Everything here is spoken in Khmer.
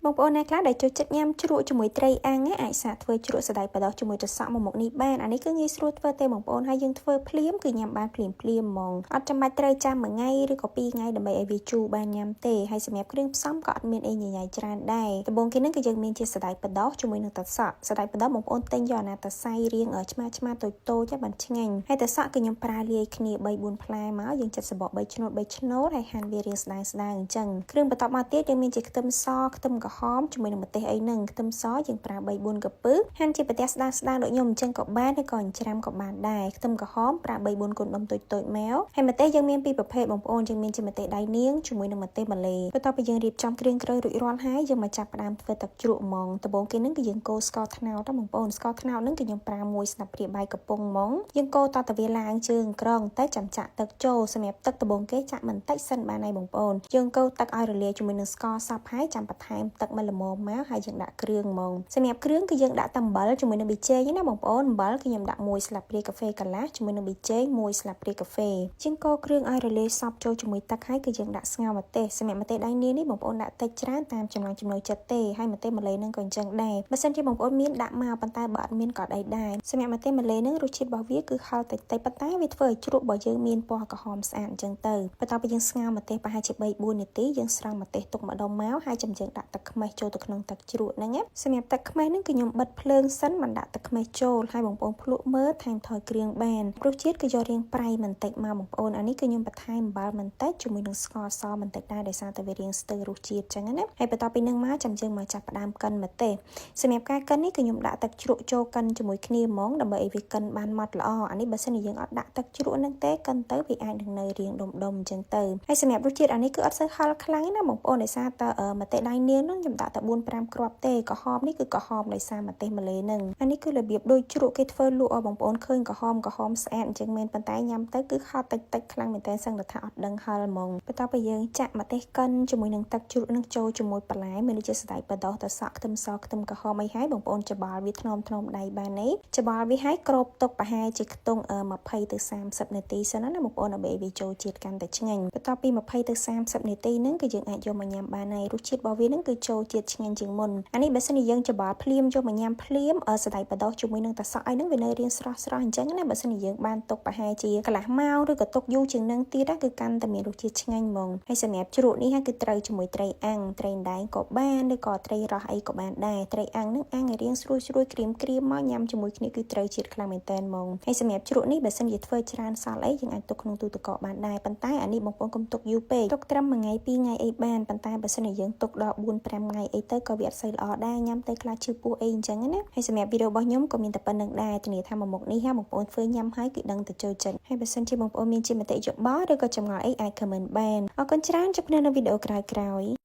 បងប្អូនអ្នកខ្លះដែលចូលចិត្តញ៉ាំជ្រក់ជាមួយត្រីអាំងអាចសាកធ្វើជ្រក់សណ្តែកបដោះជាមួយទឹកសក់មួយមុខនេះបានអានេះគឺងាយស្រួលធ្វើទេបងប្អូនហើយយើងធ្វើភ្លាមគឺញ៉ាំបានភ្លាមហ្មងអត់ចាំបាច់ត្រូវចាំមួយថ្ងៃឬក៏2ថ្ងៃដើម្បីឲ្យវាជូរបានញ៉ាំទេហើយសម្រាប់គ្រឿងផ្សំក៏អត់មានអីញញ៉ៃច្រើនដែរដំបូងគេនឹងគឺយើងមានជាសណ្តែកបដោះជាមួយនឹងទឹកសក់សណ្តែកបដោះបងប្អូនទិញយកអាណាតសៃរៀងឆ្មាតូចបានឆ្ងាញ់ហើយទឹកសក់គឺខ្ញុំប្រើលាយគ្នា3-4ផ្លែមកយើងចិតសបក3ឆ្នូតហើយហាន់វារៀងស្ដើងអញ្ចឹងគ្រឿងបន្ទាប់មកទៀតយើងមានជាខ្ទឹមសខ្ទឹមក្រហមជាមួយនឹងម្ទេសអីហ្នឹងខ្ទឹមសយើងប្រើ3-4កាពឹសហាន់ជាប្រទេសស្ដើងដូចខ្ញុំអញ្ចឹងក៏បានហើយក៏ច្រាំក៏បានដែរខ្ទឹមក្រហមប្រើ3-4កូនដុំតូចមកហើយម្ទេសយើងមានពីរប្រភេទបងប្អូនយើងមានជាម្ទេសដៃនាងជាមួយនឹងម្ទេសម៉ាឡេបន្ទាប់ពីយើងរៀបចំគ្រឿងក្រូចរួចរាល់ហើយយើងមកចាប់ផ្ដើមធ្វើទឹកជ្រក់ហ្មងដំបូងគេហ្នឹងគឺយើងកូរស្ករត្នោតបងប្អូនស្ករត្នោតហ្នឹងគឺខ្ញុំប្រើ1ស្លាបព្រាបាយកំប៉ុងហ្មងយើងកូរតទៅវាឡើងជើងក្រងតែចាំចាក់ទឹកចូលសម្រាប់ទឹកដំបូងគេចាក់បន្តិចសិនបានហើយបងប្អូនយើងកូរទឹកឲ្យរលាយជាមួយនឹងស្ករសប់ហើយចាំបន្ថែមទឹកមួយល្មមមកហើយយើងដាក់គ្រឿងហ្មងសម្រាប់គ្រឿងគឺយើងដាក់តែអំបិលជាមួយនឹងប៊ីចេងណាបងប្អូនអំបិលគឺខ្ញុំដាក់1ស្លាបព្រាកាហ្វេកន្លះជាមួយនឹងប៊ីចេង1ស្លាបព្រាកាហ្វេជាងកូរគ្រឿងឲ្យរលាយសប់ចូលជាមួយទឹកហើយគឺយើងដាក់ស្ងោរម្ទេសសម្រាប់ម្ទេសដៃនាងនេះបងប្អូនដាក់តិចច្រើនតាមចំណង់ចំណូលចិត្តទេហើយម្ទេសម៉ាឡេនឹងក៏អញ្ចឹងដែរបើសិនជាបងប្អូនមានដាក់មកប៉ុន្តែបើអត់មានក៏អីដែរសម្រាប់ម្ទេសម៉ាឡេនឹងរសជាតិរបស់វាគឺហឹរតិចប៉ុន្តែវាធ្វើឲ្យជ្រក់របស់យើងមានពណ៌ក្រហមស្អាតអញ្ចឹងទៅបន្ទាប់ពីយើងស្ងោរម្ទេសប្រហែលជា3-4នាទីយើងស្រង់ម្ទេសទុកម្ដុំមកហើយចាំយើងដាក់ទឹកខ្មេះចូលទៅក្នុងទឹកជ្រក់ហ្នឹងណាសម្រាប់ទឹកខ្មេះហ្នឹងគឺខ្ញុំបិទភ្លើងសិនមិនដាក់ទឹកខ្មេះចូលហើយបងប្អូនភ្លក់មើលថែមថយគ្រឿងបានរសជាតិគឺយករៀងប្រៃបន្តិចមកបងប្អូនអានេះគឺខ្ញុំបន្ថែមអំបិលបន្តិចជាមួយនឹងស្ករសបន្តិចដែរដោយសារតែវារៀងស្ទើររសជាតិអញ្ចឹងណាហើយបន្ទាប់ពីហ្នឹងមកចាំយើងមកចាប់ផ្ដើមកិនម្ទេសសម្រាប់ការកិននេះគឺខ្ញុំដាក់ទឹកជ្រក់ចូលកិនជាមួយគ្នាហ្មងដើម្បីឲ្យវាកិនបានម៉ត់ល្អអានេះបើសិនជាយើងអត់ដាក់ទឹកជ្រក់ហ្នឹងទេកិនទៅវាអាចនឹងនៅរៀងដុំអញ្ចឹងទៅហើយសម្រាប់រសជាតិអានេះគឺអត់សូវហឹរខ្លាំងណាបងប្អូនដោយសារតែម្ទេសដៃនាងហ្នឹងខ្ញុំដាក់តែ4-5គ្រាប់ទេក្រហមនេះគឺក្រហមដោយសារម្ទេសម៉ាឡេហ្នឹងអានេះគឺរបៀបដូចជ្រក់គេធ្វើលក់ឲ្យបងប្អូនឃើញក្រហមស្អាតអញ្ចឹងមែនប៉ុន្តែញ៉ាំទៅគឺហឹរតិចខ្លាំងមែនតើសឹងថាអត់ដឹងហឹរហ្មងបន្ទាប់ពីយើងចាក់ម្ទេសកិនជាមួយនឹងទឹកជ្រក់នឹងចូលជាមួយបន្លែមានដូចជាសណ្តែកបដោះទឹកសក់ខ្ទឹមសខ្ទឹមក្រហមអីហើយបងប្អូនច្បល់វាថ្នមដៃបានទេច្បល់វាហើយគ្របទុកប្រហែលជាខ្ទង់20ទៅ30នាទីសិនណាបងប្អូនដើម្បីវាចូលជាតិកាន់តែឆ្ងាញ់បន្ទាប់ពី20ទៅ30នាទីហ្នឹងគឺយើងអាចយកមកញ៉ាំបានហើយរសជាតិរបស់វាហ្នឹងគឺចូលជាតិឆ្ងាញ់ជាងមុនអានេះបើសិនជាយើងច្បល់ភ្លាមយកមកញ៉ាំភ្លាមសណ្តែកបដោះជាមួយនឹងទឹកសក់អីហ្នឹងវានៅរៀងស្រស់អញ្ចឹងណាបើសិនជាយើងបានទុកប្រហែលជាកន្លះម៉ោងឬក៏ទុកយូរជាងហ្នឹងទៀតគឺកាន់តែមានរសជាតិឆ្ងាញ់ហ្មងហើយសម្រាប់ជ្រក់នេះគឺត្រូវជាមួយត្រីអាំងត្រីដែងក៏បានឬក៏ត្រីរ៉ស់អីក៏បានដែរត្រីអាំងហ្នឹងអាំងឲ្យរៀងស្រួយក្រៀមមកញ៉ាំជាមួយគ្នាគឺត្រូវជាតិខ្លាំងមែនតើហ្មងហើយសម្រាប់ជ្រក់នេះបើសិនជាធ្វើច្រើនសល់អីយើងអាចទុកក្នុងទូទឹកកកបានដែរប៉ុន្តែអានេះបងប្អូនកុំទុកយូរពេកទុកត្រឹម1ថ្ងៃ2ថ្ងៃអីបានប៉ុន្តែបើសិនជាយើងទុកដល់4-5ថ្ងៃអីទៅក៏វាអត់សូវល្អដែរញ៉ាំទៅខ្លះឈឺពោះអីអញ្ចឹងណាហើយសម្រាប់វីដេអូរបស់ខ្ញុំក៏មានតែប៉ុណ្្នឹងដែរធានាថាមួយមុខនេះបងប្អូនធ្វើញ៉ាំហើយគឺដឹងទៅចូលចិត្តហើយបើសិនជាបងប្អូនមានជាមតិយោបល់ឬក៏ចម្ងល់អីអាច comment បានអរគុណច្រើនជួបគ្នានៅវីដេអូក្រោយៗ